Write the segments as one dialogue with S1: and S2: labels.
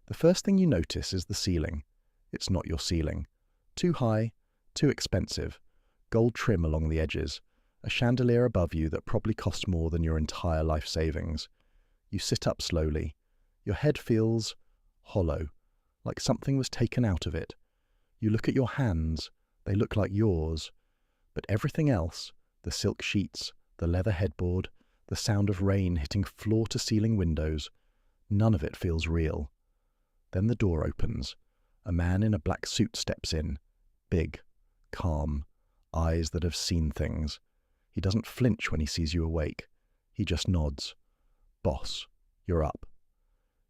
S1: The first thing you notice is the ceiling. It's not your ceiling. Too high, too expensive, gold trim along the edges, a chandelier above you that probably cost more than your entire life savings. You sit up slowly. Your head feels hollow, like something was taken out of it. You look at your hands. They look like yours. But everything else, the silk sheets, the leather headboard, the sound of rain hitting floor-to-ceiling windows, none of it feels real. Then the door opens. A man in a black suit steps in, big, calm, eyes that have seen things. He doesn't flinch when he sees you awake. He just nods. Boss, you're up.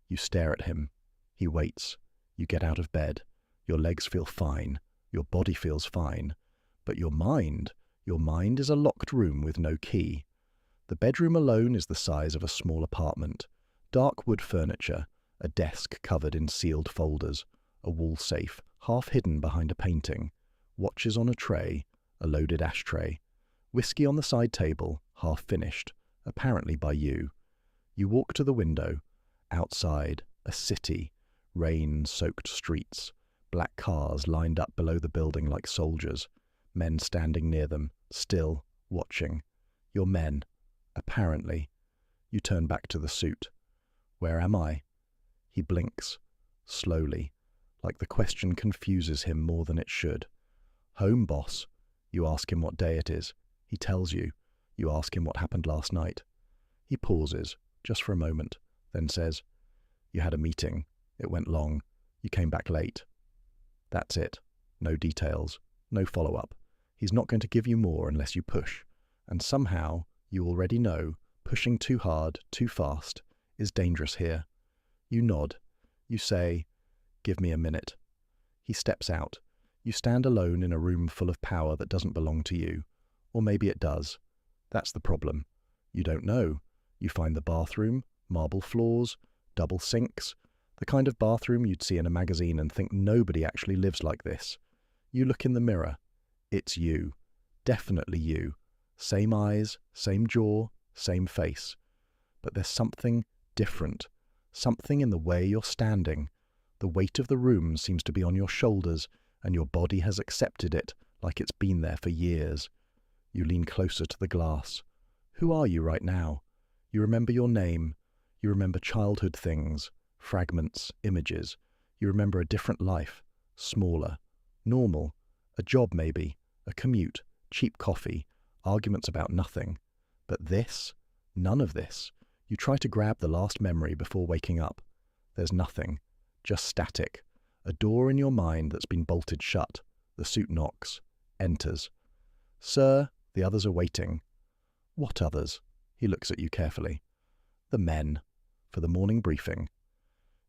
S1: You stare at him. He waits. You get out of bed. Your legs feel fine. Your body feels fine. But your mind is a locked room with no key. The bedroom alone is the size of a small apartment. Dark wood furniture, a desk covered in sealed folders, a wall safe, half hidden behind a painting, watches on a tray, a loaded ashtray, whiskey on the side table, half finished, apparently by you. You walk to the window. Outside, a city, rain-soaked streets, black cars lined up below the building like soldiers, men standing near them, still, watching. You're men, apparently. You turn back to the suit. Where am I? He blinks, slowly, like the question confuses him more than it should. Home, boss. You ask him what day it is. He tells you. You ask him what happened last night. He pauses, just for a moment, then says, You had a meeting. It went long. You came back late. That's it. No details. No follow-up. He's not going to give you more unless you push. And somehow, you already know, pushing too hard, too fast, is dangerous here. You nod. You say, Give me a minute. He steps out. You stand alone in a room full of power that doesn't belong to you. Or maybe it does. That's the problem. You don't know. You find the bathroom, marble floors, double sinks, the kind of bathroom you'd see in a magazine and think nobody actually lives like this. You look in the mirror. It's you. Definitely you. Same eyes, same jaw, same face. But there's something different. Something in the way you're standing. The weight of the room seems to be on your shoulders, and your body has accepted it like it's been there for years. You lean closer to the glass. Who are you right now? You remember your name. You remember childhood things, fragments, images. You remember a different life, smaller, normal, a job maybe, a commute, cheap coffee, arguments about nothing. But this? None of this. You try to grab the last memory before waking up. There's nothing, just static. A door in your mind that's been bolted shut. The suit knocks, enters. Sir, the others are waiting. What others? He looks at you carefully. The men, for the morning briefing.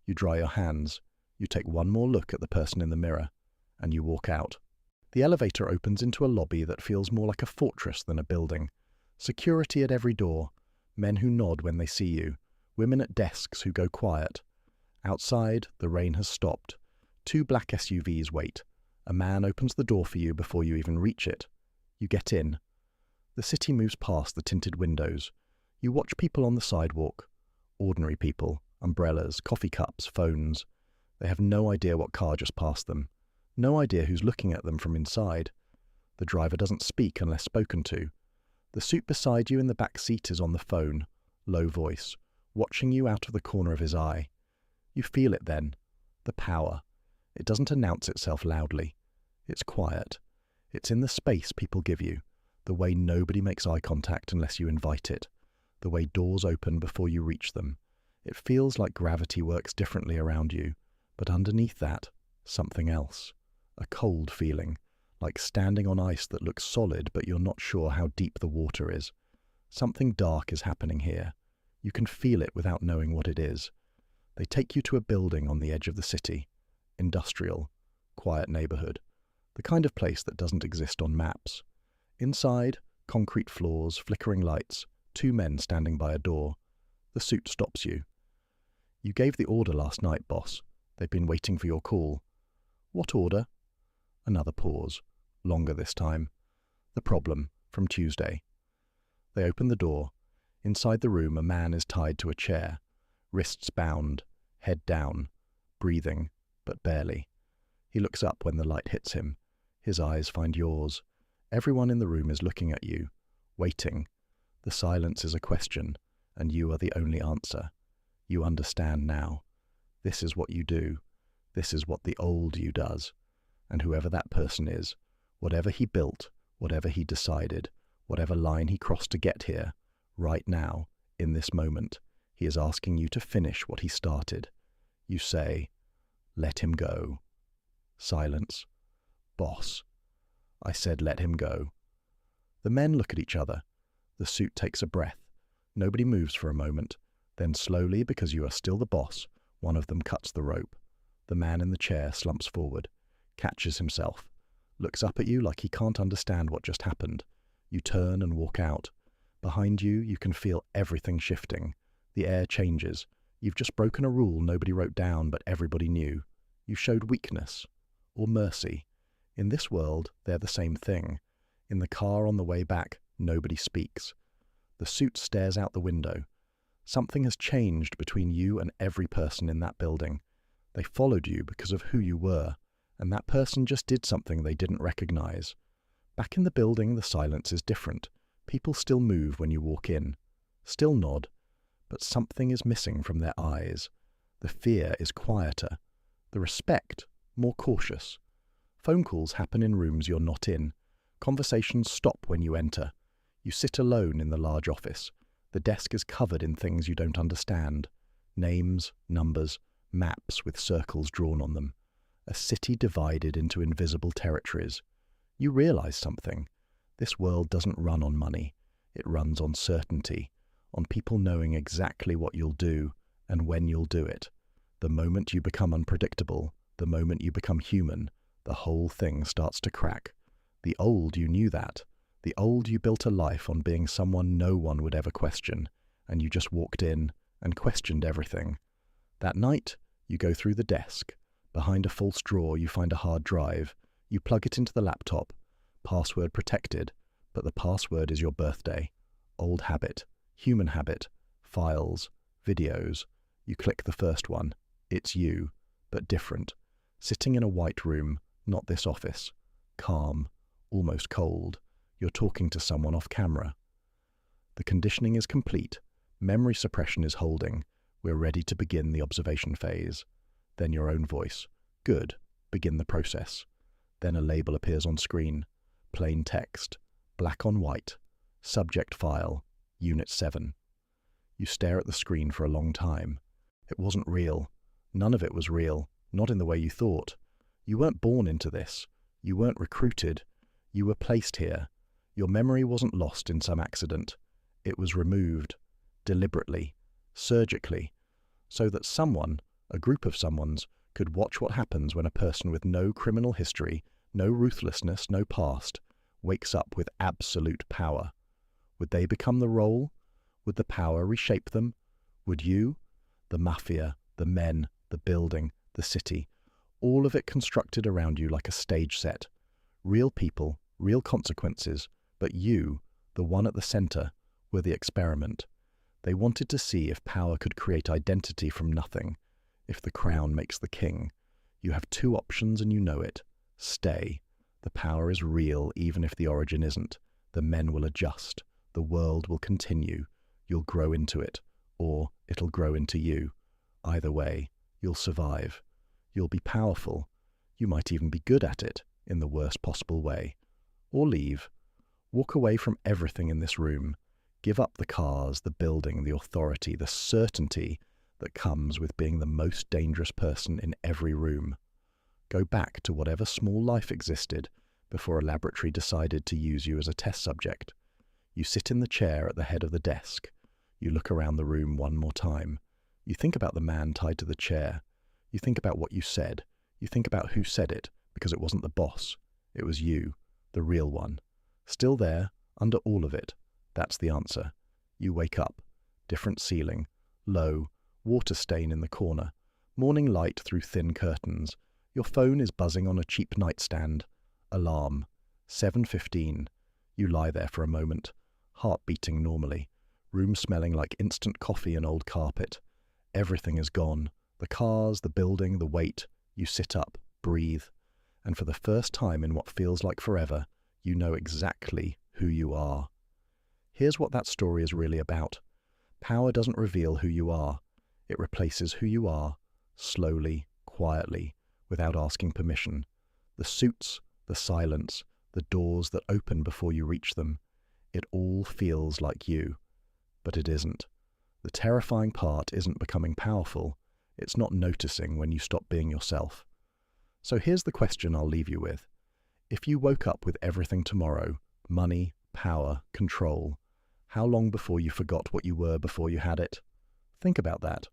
S1: You dry your hands. You take one more look at the person in the mirror, and you walk out. The elevator opens into a lobby that feels more like a fortress than a building. Security at every door. Men who nod when they see you. Women at desks who go quiet. Outside, the rain has stopped. 2 black SUVs wait. A man opens the door for you before you even reach it. You get in. The city moves past the tinted windows. You watch people on the sidewalk. Ordinary people. Umbrellas, coffee cups, phones. They have no idea what car just passed them. No idea who's looking at them from inside. The driver doesn't speak unless spoken to. The suit beside you in the back seat is on the phone, low voice, watching you out of the corner of his eye. You feel it then. The power. It doesn't announce itself loudly. It's quiet. It's in the space people give you, the way nobody makes eye contact unless you invite it, the way doors open before you reach them. It feels like gravity works differently around you, but underneath that, something else. A cold feeling, like standing on ice that looks solid but you're not sure how deep the water is. Something dark is happening here. You can feel it without knowing what it is. They take you to a building on the edge of the city. Industrial, quiet neighborhood. The kind of place that doesn't exist on maps. Inside, concrete floors, flickering lights, 2 men standing by a door. The suit stops you. You gave the order last night, boss. They've been waiting for your call. What order? Another pause. Longer this time. The problem, from Tuesday. They open the door. Inside the room, a man is tied to a chair. Wrists bound, head down. breathing, but barely. He looks up when the light hits him. His eyes find yours. Everyone in the room is looking at you, waiting. The silence is a question, and you are the only answer. You understand now. This is what you do. This is what the old you does. And whoever that person is, whatever he built, whatever he decided, whatever line he crossed to get here, right now, in this moment, he is asking you to finish what he started. You say, "Let him go." Silence. "Boss." I said, "Let him go." The men look at each other. The suit takes a breath. Nobody moves for a moment. Then slowly, because you are still the boss, one of them cuts the rope. The man in the chair slumps forward, catches himself, looks up at you like he can't understand what just happened. You turn and walk out. Behind you, you can feel everything shifting. The air changes. You've just broken a rule nobody wrote down, but everybody knew. You showed weakness, or mercy. In this world, they're the same thing. In the car on the way back, nobody speaks. The suit stares out the window. Something has changed between you and every person in that building. They followed you because of who you were, and that person just did something they didn't recognize. Back in the building, the silence is different. People still move when you walk in, still nod, but something is missing from their eyes. The fear is quieter, the respect more cautious. Phone calls happen in rooms you're not in. Conversations stop when you enter. You sit alone in the large office. The desk is covered in things you don't understand. Names, numbers, maps with circles drawn on them. A city divided into invisible territories. You realize something. This world doesn't run on money. It runs on certainty, on people knowing exactly what you'll do and when you'll do it. The moment you become unpredictable, the moment you become human, the whole thing starts to crack. The old you knew that. The old you built a life on being someone no one would ever question, and you just walked in and questioned everything. That night, you go through the desk. Behind a false drawer, you find a hard drive. You plug it into the laptop. Password protected, but the password is your birthday. Old habit, human habit, files, videos. You click the first one. It's you, but different. Sitting in a white room, not this office. Calm, almost cold. You're talking to someone off camera. The conditioning is complete. Memory suppression is holding. We're ready to begin the observation phase. Then your own voice. Good. Begin the process. Then a label appears on screen. Plain text. Black on white. Subject file. Unit 7. You stare at the screen for a long time. It wasn't real. None of it was real. Not in the way you thought. You weren't born into this. You weren't recruited. You were placed here. Your memory wasn't lost in some accident. It was removed. Deliberately. Surgically. So that someone, a group of someones, could watch what happens when a person with no criminal history, no ruthlessness, no past, wakes up with absolute power. Would they become the role? Would the power reshape them? Would you? The mafia, the men, the building, the city, all of it constructed around you like a stage set. Real people, real consequences, but you, the one at the center, were the experiment. They wanted to see if power could create identity from nothing, if the crown makes the king. You have two options and you know it. Stay. The power is real even if the origin isn't. The men will adjust. The world will continue. You'll grow into it, or it'll grow into you. Either way, you'll survive. You'll be powerful. You might even be good at it, in the worst possible way. Or leave. Walk away from everything in this room. Give up the cars, the building, the authority, the certainty that comes with being the most dangerous person in every room. Go back to whatever small life existed before a laboratory decided to use you as a test subject. You sit in the chair at the head of the desk. You look around the room one more time. You think about the man tied to the chair. You think about what you said. You think about who said it, because it wasn't the boss. It was you, the real one. Still there, under all of it. That's the answer. You wake up. Different ceiling. Low. Water stain in the corner. Morning light through thin curtains. Your phone is buzzing on a cheap nightstand. Alarm. 7:15. You lie there for a moment. Heart beating normally. Room smelling like instant coffee and old carpet. Everything is gone. The cars, the building, the weight. You sit up, breathe, and for the first time in what feels like forever, you know exactly who you are. Here's what that story is really about. Power doesn't reveal who you are. It replaces who you are, slowly, quietly, without asking permission. The suits, the silence, the doors that open before you reach them. It all feels like you, but it isn't. The terrifying part isn't becoming powerful. It's not noticing when you stop being yourself. So here's the question I'll leave you with. If you woke up with everything tomorrow, money, power, control, how long before you forgot what you were before you had it? Think about that.